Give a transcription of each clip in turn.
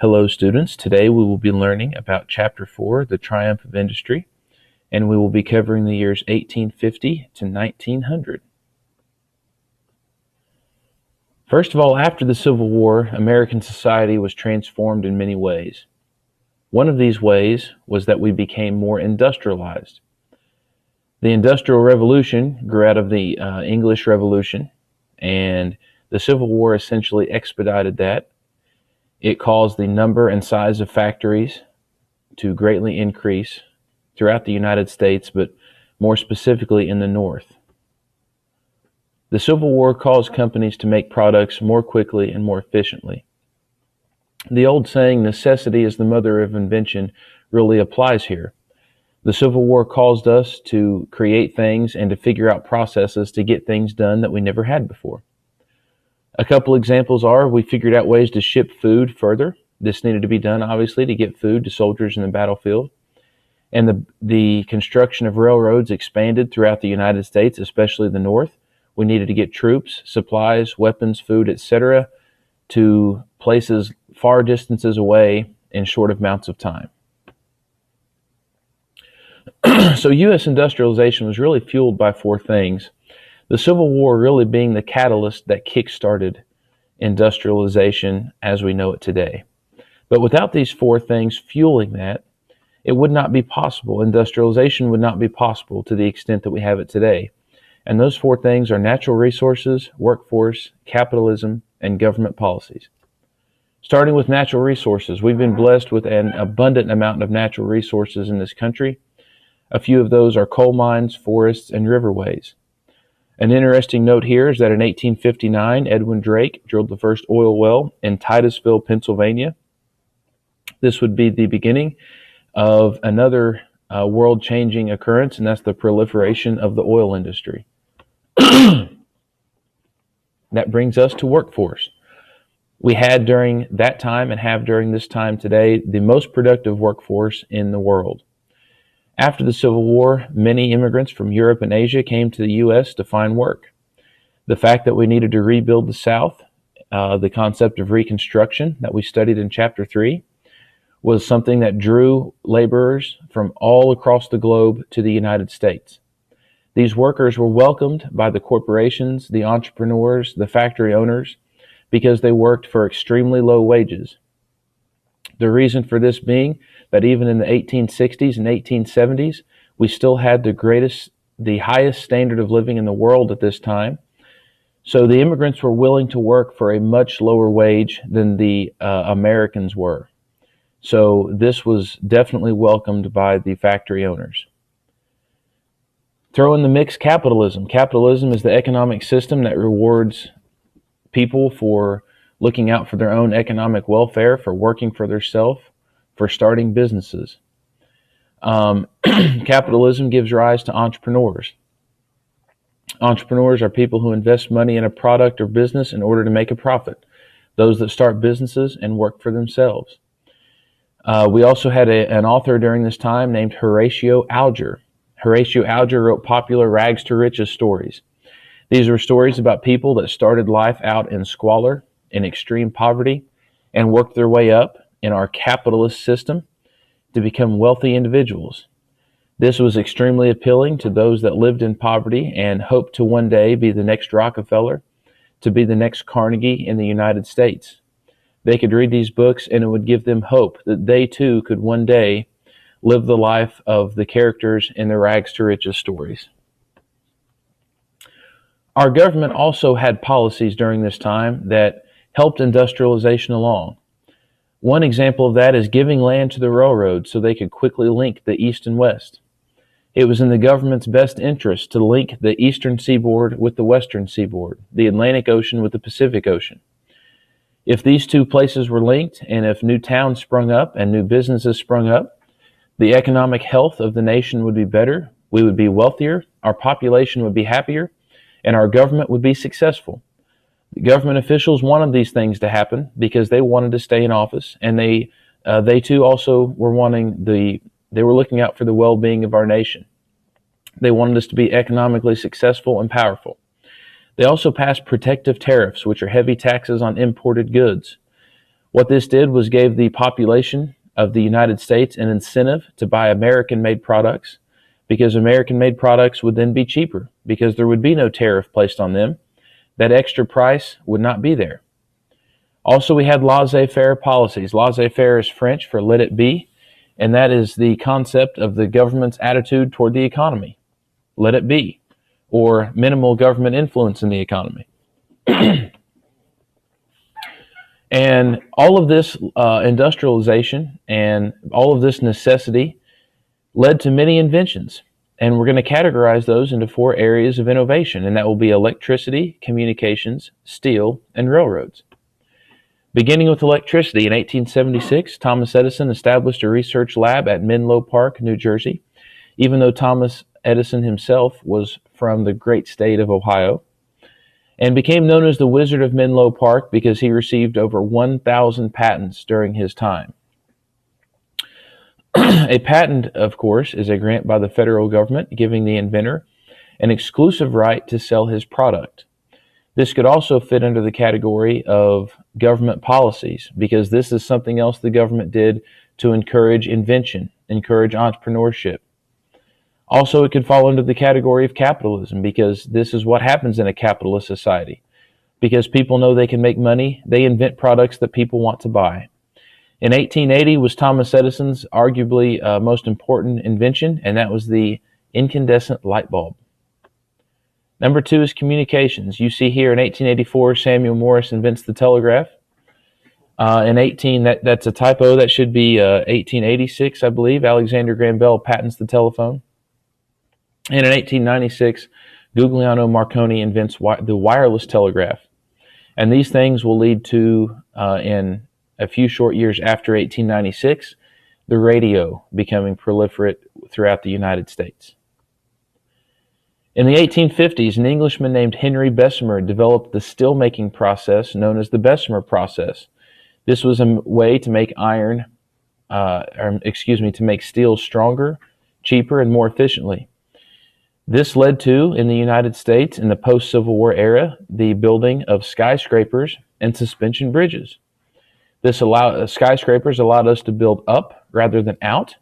Hello students, today we will be learning about Chapter 4, The Triumph of Industry, and we will be covering the years 1850 to 1900. First of all, after the Civil War, American society was transformed in many ways. One of these ways was that we became more industrialized. The Industrial Revolution grew out of the English Revolution, and the Civil War essentially expedited that. It caused the number and size of factories to greatly increase throughout the United States, but more specifically in the North. The Civil War caused companies to make products more quickly and more efficiently. The old saying, necessity is the mother of invention, really applies here. The Civil War caused us to create things and to figure out processes to get things done that we never had before. A couple examples are we figured out ways to ship food further. This needed to be done, obviously, to get food to soldiers in the battlefield. And the construction of railroads expanded throughout the United States, especially the North. We needed to get troops, supplies, weapons, food, etc. to places far distances away in short amounts of time. So U.S. industrialization was really fueled by four things. The Civil War really being the catalyst that kick-started industrialization as we know it today. But without these four things fueling that, it would not be possible. Industrialization would not be possible to the extent that we have it today. And those four things are natural resources, workforce, capitalism, and government policies. Starting with natural resources, we've been blessed with an abundant amount of natural resources in this country. A few of those are coal mines, forests, and riverways. An interesting note here is that in 1859, Edwin Drake drilled the first oil well in Titusville, Pennsylvania. This would be the beginning of another world-changing occurrence, and that's the proliferation of the oil industry. That brings us to workforce. We had during that time and have during this time today the most productive workforce in the world. After the Civil War, many immigrants from Europe and Asia came to the U.S. to find work. The fact that we needed to rebuild the South, the concept of Reconstruction that we studied in Chapter 3, was something that drew laborers from all across the globe to the United States. These workers were welcomed by the corporations, the entrepreneurs, the factory owners, because they worked for extremely low wages. The reason for this being that even in the 1860s and 1870s, we still had the highest standard of living in the world at this time. So the immigrants were willing to work for a much lower wage than the Americans were. So this was definitely welcomed by the factory owners. Throw in the mix capitalism. Capitalism is the economic system that rewards people for looking out for their own economic welfare, for working for themselves, for starting businesses. Capitalism gives rise to entrepreneurs. Entrepreneurs are people who invest money in a product or business in order to make a profit. Those that start businesses and work for themselves. We also had an author during this time named Horatio Alger. Horatio Alger wrote popular rags to riches stories. These were stories about people that started life out in squalor, in extreme poverty, and worked their way up in our capitalist system to become wealthy individuals. This was extremely appealing to those that lived in poverty and hoped to one day be the next Rockefeller, to be the next Carnegie in the United States. They could read these books and it would give them hope that they too could one day live the life of the characters in the rags to riches stories. Our government also had policies during this time that helped industrialization along. One example of that is giving land to the railroads so they could quickly link the East and West. It was in the government's best interest to link the eastern seaboard with the western seaboard, the Atlantic Ocean with the Pacific Ocean. If these two places were linked, and if new towns sprung up and new businesses sprung up, the economic health of the nation would be better, we would be wealthier, our population would be happier, and our government would be successful. The government officials wanted these things to happen because they wanted to stay in office, and they too also were they were looking out for the well-being of our nation. They wanted us to be economically successful and powerful. They also passed protective tariffs, which are heavy taxes on imported goods. What this did was gave the population of the United States an incentive to buy American-made products, because American-made products would then be cheaper because there would be no tariff placed on them. That extra price would not be there. Also, we had laissez-faire policies. Laissez-faire is French for let it be, and that is the concept of the government's attitude toward the economy. Let it be, or minimal government influence in the economy. And all of this industrialization and all of this necessity led to many inventions. And we're going to categorize those into 4 areas of innovation, and that will be electricity, communications, steel, and railroads. Beginning with electricity, in 1876, Thomas Edison established a research lab at Menlo Park, New Jersey, even though Thomas Edison himself was from the great state of Ohio, and became known as the Wizard of Menlo Park because he received over 1,000 patents during his time. A patent, of course, is a grant by the federal government giving the inventor an exclusive right to sell his product. This could also fit under the category of government policies, because this is something else the government did to encourage invention, encourage entrepreneurship. Also, it could fall under the category of capitalism, because this is what happens in a capitalist society. Because people know they can make money, they invent products that people want to buy. In 1880 was Thomas Edison's arguably most important invention, and that was the incandescent light bulb. Number 2 is communications. You see here in 1884, Samuel Morse invents the telegraph. That's a typo. That should be 1886, I believe. Alexander Graham Bell patents the telephone. And in 1896, Guglielmo Marconi invents the wireless telegraph. And these things will lead to, in a few short years after 1896, the radio becoming proliferate throughout the United States. In the 1850s, an Englishman named Henry Bessemer developed the steel-making process known as the Bessemer process. This was a way to make to make steel stronger, cheaper, and more efficiently. This led to, in the United States, in the post-Civil War era, the building of skyscrapers and suspension bridges. Skyscrapers allowed us to build up rather than out,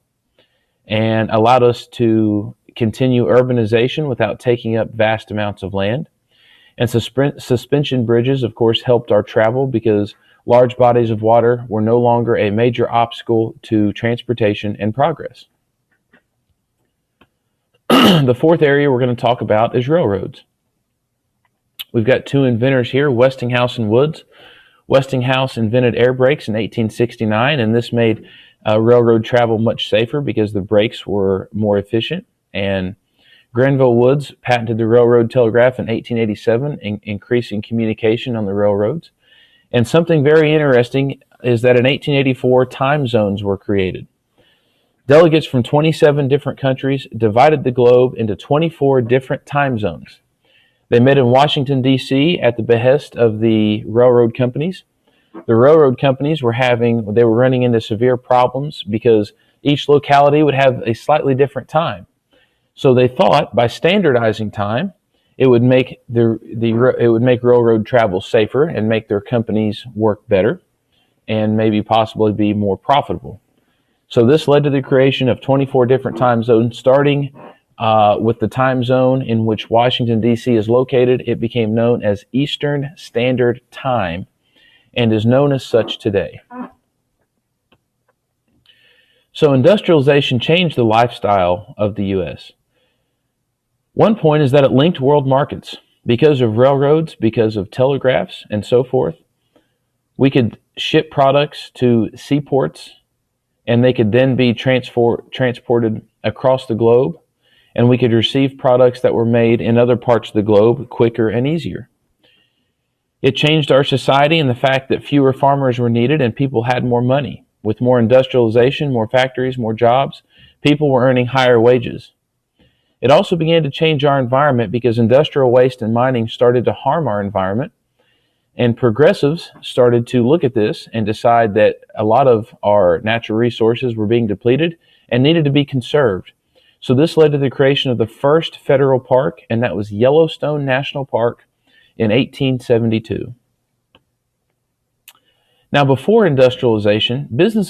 and allowed us to continue urbanization without taking up vast amounts of land. And suspension bridges, of course, helped our travel because large bodies of water were no longer a major obstacle to transportation and progress. The 4th area we're going to talk about is railroads. We've got 2 inventors here, Westinghouse and Woods. Westinghouse invented air brakes in 1869, and this made railroad travel much safer because the brakes were more efficient. And Granville Woods patented the railroad telegraph in 1887, increasing communication on the railroads. And something very interesting is that in 1884, time zones were created. Delegates from 27 different countries divided the globe into 24 different time zones. They met in Washington, D.C. at the behest of the railroad companies. The railroad companies were running into severe problems because each locality would have a slightly different time. So they thought by standardizing time, it would make railroad travel safer and make their companies work better and maybe possibly be more profitable. So this led to the creation of 24 different time zones, starting with the time zone in which Washington, D.C. is located. It became known as Eastern Standard Time and is known as such today. So industrialization changed the lifestyle of the U.S. One point is that it linked world markets. Because of railroads, because of telegraphs, and so forth, we could ship products to seaports, and they could then be transported across the globe, and we could receive products that were made in other parts of the globe quicker and easier. It changed our society in the fact that fewer farmers were needed and people had more money. With more industrialization, more factories, more jobs, people were earning higher wages. It also began to change our environment because industrial waste and mining started to harm our environment, and progressives started to look at this and decide that a lot of our natural resources were being depleted and needed to be conserved. So this led to the creation of the first federal park, and that was Yellowstone National Park in 1872. Now, before industrialization, business